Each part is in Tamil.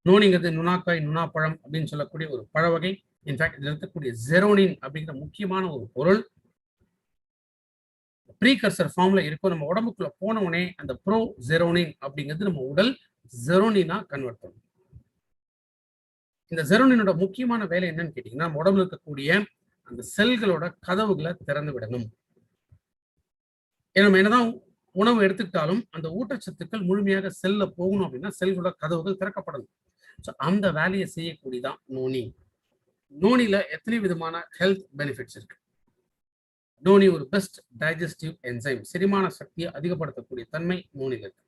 நோனிங்கிறது நுணாக்காய் நுணாப்பழம் அப்படின்னு சொல்லக்கூடிய ஒரு பழ வகை. இன்ஃபேக்ட் இதில் இருக்கக்கூடிய ஜெரோனின் அப்படிங்கிற முக்கியமான ஒரு பொருள் ப்ரீகர்சர் ஃபார்ம்ல இருக்கும். நம்ம உடம்புக்குள்ள போன உடனே அந்த ப்ரோ ஜெரோனின் அப்படிங்கிறது நம்ம உடல் ஜெரோனினா கன்வெர்ட் பண்ணும். இந்த ஜெரோனினோட முக்கியமான வேலை என்னன்னு கேட்டீங்கன்னா, நம்ம உடம்புல இருக்கக்கூடிய அந்த செல்களோட கதவுகளை திறந்து விடணும். நம்ம என்னதான் உணவு எடுத்துக்கிட்டாலும் அந்த ஊட்டச்சத்துக்கள் முழுமையாக செல்ல போகணும் அப்படின்னா செல்களோட கதவுகள் திறக்கப்படணும். அந்த வேலையை செய்யக்கூடியதான் நோனி. நோனில எத்தனை விதமான ஹெல்த் பெனிஃபிட்ஸ் இருக்கு. நோனி ஒரு பெஸ்ட் டைஜஸ்டிவ் என்சைம், செரிமான சக்தியை அதிகப்படுத்தக்கூடிய தன்மை நோனில இருக்கு.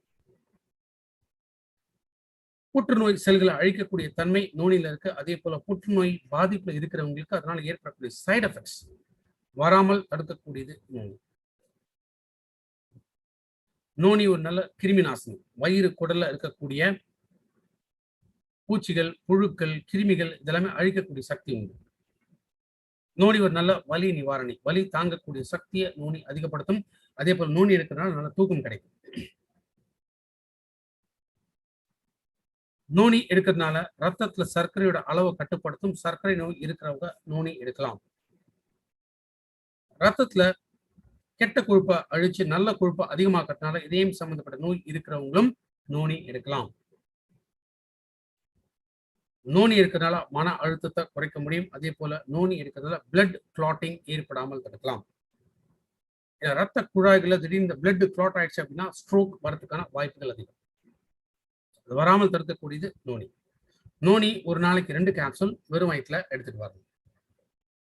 புற்றுநோய் செல்களை அழிக்கக்கூடிய தன்மை நோனில இருக்கு. அதே போல புற்றுநோய் பாதிப்புல இருக்கிறவங்களுக்கு அதனால ஏற்படக்கூடிய சைடு எஃபெக்ட்ஸ் வராமல் தடுக்கக்கூடியது நோனி. நோனி ஒரு நல்ல கிருமி நாசினி. வயிறு குடல்ல இருக்கக்கூடிய பூச்சிகள், புழுக்கள், கிருமிகள் இதெல்லாமே அழிக்கக்கூடிய சக்தி உண்டு. நோனி ஒரு நல்ல வலி நிவாரணி. வலி தாங்கக்கூடிய சக்தியை நோனி அதிகப்படுத்தும். அதே போல நோனி இருக்கிறதுனால நல்ல தூக்கம் கிடைக்கும். நோனி எடுக்கிறதுனால ரத்தத்துல சர்க்கரையோட அளவை கட்டுப்படுத்தும். சர்க்கரை நோய் இருக்கிறவங்க நோனி எடுக்கலாம். ரத்தத்துல கெட்ட கொழுப்பை அழிச்சு நல்ல கொழுப்பை அதிகமாக்கிறதுனால இதயம் சம்பந்தப்பட்ட நோய் இருக்கிறவங்களும் நோனி எடுக்கலாம். நோனி இருக்கிறதுனால மன அழுத்தத்தை குறைக்க முடியும். அதே போல நோனி இருக்கிறதுனால பிளட் கிளாட்டிங் ஏற்படாமல் தடுக்கலாம். ரத்த குழாய்களை திடீர்னு பிளட் கிளாட் ஆயிடுச்சு அப்படின்னா ஸ்ட்ரோக் வரதுக்கான வாய்ப்புகள் அதிகம். வராமல் தடுக்கக்கூடியது நோனி. நோனி ஒரு நாளைக்கு 2 கேப்சூல் வெறும் வயிற்றுல எடுத்துட்டு வரணும்.